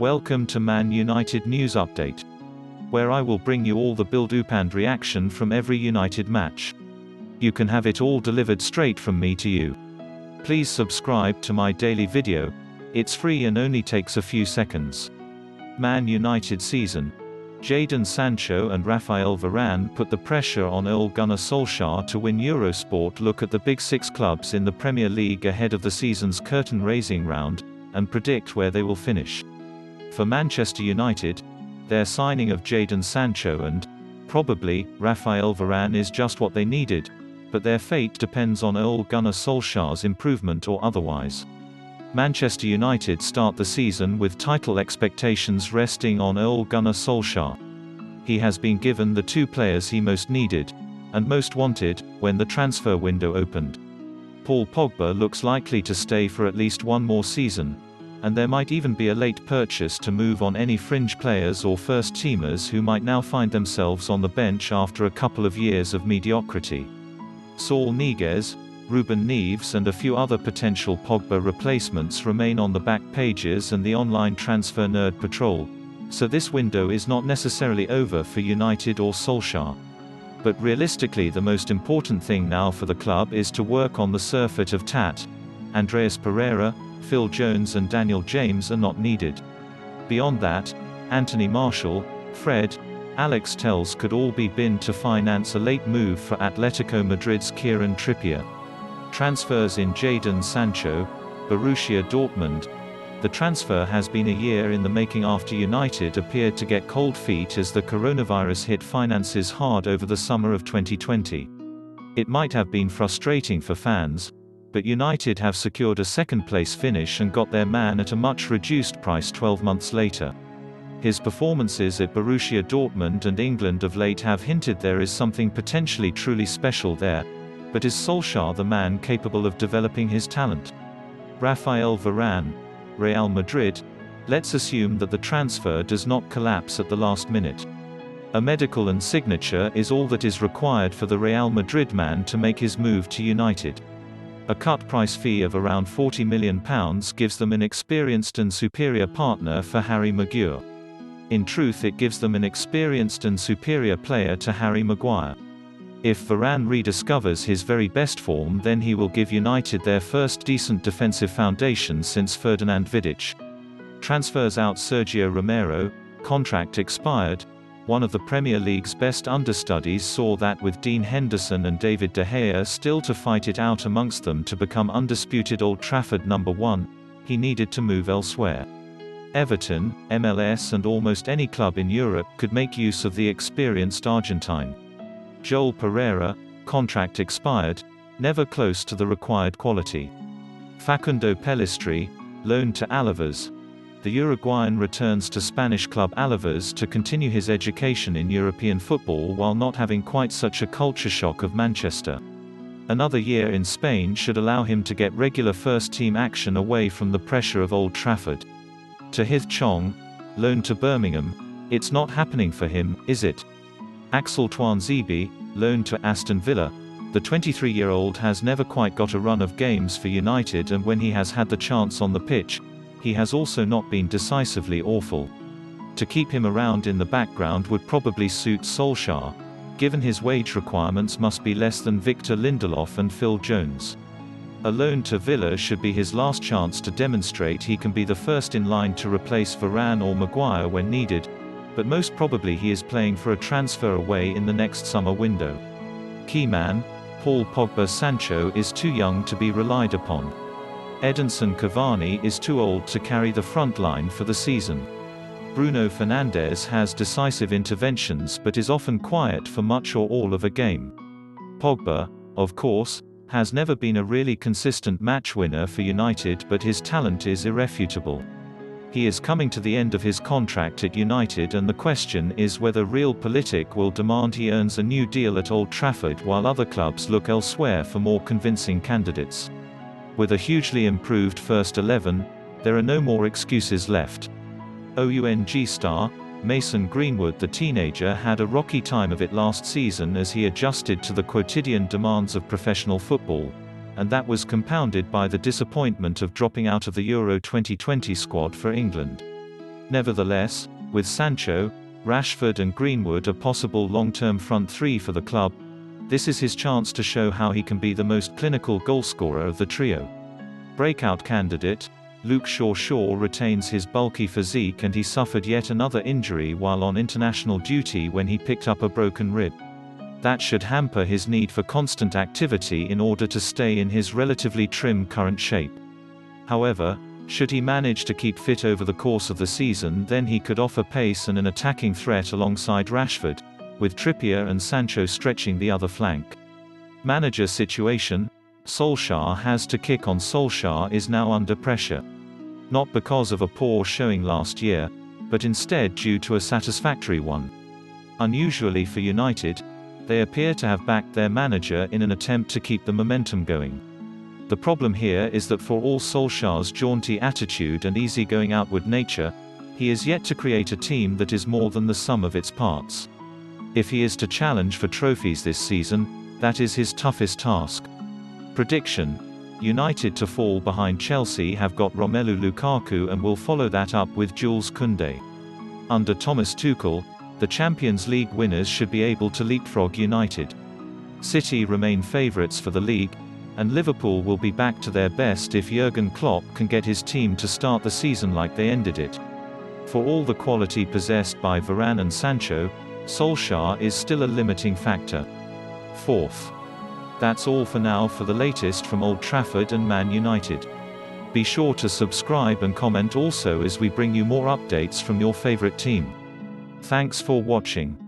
Welcome to Man United News Update, where I will bring you all the build-up and reaction from every United match. You can have it all delivered straight from me to you. Please subscribe to my daily video. It's free and only takes a few seconds. Man United season. Jadon Sancho and Raphael Varane put the pressure on Ole Gunnar Solskjaer to win Eurosport. Look at the big six clubs in the Premier League ahead of the season's curtain-raising round, and predict where they will finish. For Manchester United, their signing of Jadon Sancho and, probably, Raphael Varane is just what they needed, but their fate depends on Ole Gunnar Solskjaer's improvement or otherwise. Manchester United start the season with title expectations resting on Ole Gunnar Solskjaer. He has been given the two players he most needed, and most wanted, when the transfer window opened. Paul Pogba looks likely to stay for at least one more season, and there might even be a late purchase to move on any fringe players or first-teamers who might now find themselves on the bench after a couple of years of mediocrity. Saul, Niguez, Ruben, Neves and a few other potential Pogba replacements remain on the back pages and the online transfer nerd patrol, so this window is not necessarily over for United or Solskjaer. But realistically, the most important thing now for the club is to work on the surfeit of Tahith. Andreas, Pereira, Phil Jones and Daniel James are not needed. Beyond that, Anthony Martial, Fred, Alex Telles could all be binned to finance a late move for Atletico Madrid's Kieran Trippier. Transfers in Jadon Sancho, Borussia Dortmund. The transfer has been a year in the making after United appeared to get cold feet as the coronavirus hit finances hard over the summer of 2020. It might have been frustrating for fans, but United have secured a second-place finish and got their man at a much reduced price 12 months later. His performances at Borussia Dortmund and England of late have hinted there is something potentially truly special there, but is Solskjaer the man capable of developing his talent? Raphael Varane, Real Madrid. Let's assume that the transfer does not collapse at the last minute. A medical and signature is all that is required for the Real Madrid man to make his move to United. A cut price fee of around £40 million gives them an experienced and superior partner for Harry Maguire. In truth, it gives them an experienced and superior player to Harry Maguire. If Varane rediscovers his very best form, then he will give United their first decent defensive foundation since Ferdinand Vidic. Transfers out Sergio Romero, contract expired. One of the Premier League's best understudies saw that with Dean Henderson and David De Gea still to fight it out amongst them to become undisputed Old Trafford #1, he needed to move elsewhere. Everton, MLS and almost any club in Europe could make use of the experienced Argentine. Joel Pereira, contract expired, never close to the required quality. Facundo Pellistri, loaned to Alaves. The Uruguayan returns to Spanish club Alaves to continue his education in European football while not having quite such a culture shock of Manchester. Another year in Spain should allow him to get regular first-team action away from the pressure of Old Trafford. Tahith Chong, loaned to Birmingham. It's not happening for him, is it? Axel Tuanzebe, loaned to Aston Villa. The 23-year-old has never quite got a run of games for United, and when he has had the chance on the pitch, he has also not been decisively awful. To keep him around in the background would probably suit Solskjaer, given his wage requirements must be less than Victor Lindelof and Phil Jones. A loan to Villa should be his last chance to demonstrate he can be the first in line to replace Varane or Maguire when needed, but most probably he is playing for a transfer away in the next summer window. Key man, Paul Pogba. Sancho is too young to be relied upon. Edinson Cavani is too old to carry the front line for the season. Bruno Fernandes has decisive interventions but is often quiet for much or all of a game. Pogba, of course, has never been a really consistent match winner for United, but his talent is irrefutable. He is coming to the end of his contract at United, and the question is whether Realpolitik will demand he earns a new deal at Old Trafford while other clubs look elsewhere for more convincing candidates. With a hugely improved first 11, there are no more excuses left. OUNG star, Mason Greenwood. The teenager had a rocky time of it last season as he adjusted to the quotidian demands of professional football, and that was compounded by the disappointment of dropping out of the Euro 2020 squad for England. Nevertheless, with Sancho, Rashford and Greenwood a possible long-term front three for the club, this is his chance to show how he can be the most clinical goalscorer of the trio. Breakout candidate, Luke Shaw retains his bulky physique, and he suffered yet another injury while on international duty when he picked up a broken rib. That should hamper his need for constant activity in order to stay in his relatively trim current shape. However, should he manage to keep fit over the course of the season, then he could offer pace and an attacking threat alongside Rashford, with Trippier and Sancho stretching the other flank. Manager situation: Solskjaer has to kick on. Solskjaer is now under pressure. Not because of a poor showing last year, but instead due to a satisfactory one. Unusually for United, they appear to have backed their manager in an attempt to keep the momentum going. The problem here is that for all Solskjaer's jaunty attitude and easygoing outward nature, he is yet to create a team that is more than the sum of its parts. If he is to challenge for trophies this season, that is his toughest task. Prediction: United to fall behind Chelsea have got Romelu Lukaku and will follow that up with Jules Koundé. Under Thomas Tuchel, the Champions League winners should be able to leapfrog United. City remain favourites for the league, and Liverpool will be back to their best if Jurgen Klopp can get his team to start the season like they ended it. For all the quality possessed by Varane and Sancho, Solskjaer is still a limiting factor. Fourth. That's all for now. For the latest from Old Trafford and Man United, be sure to subscribe and comment also as we bring you more updates from your favourite team. Thanks for watching.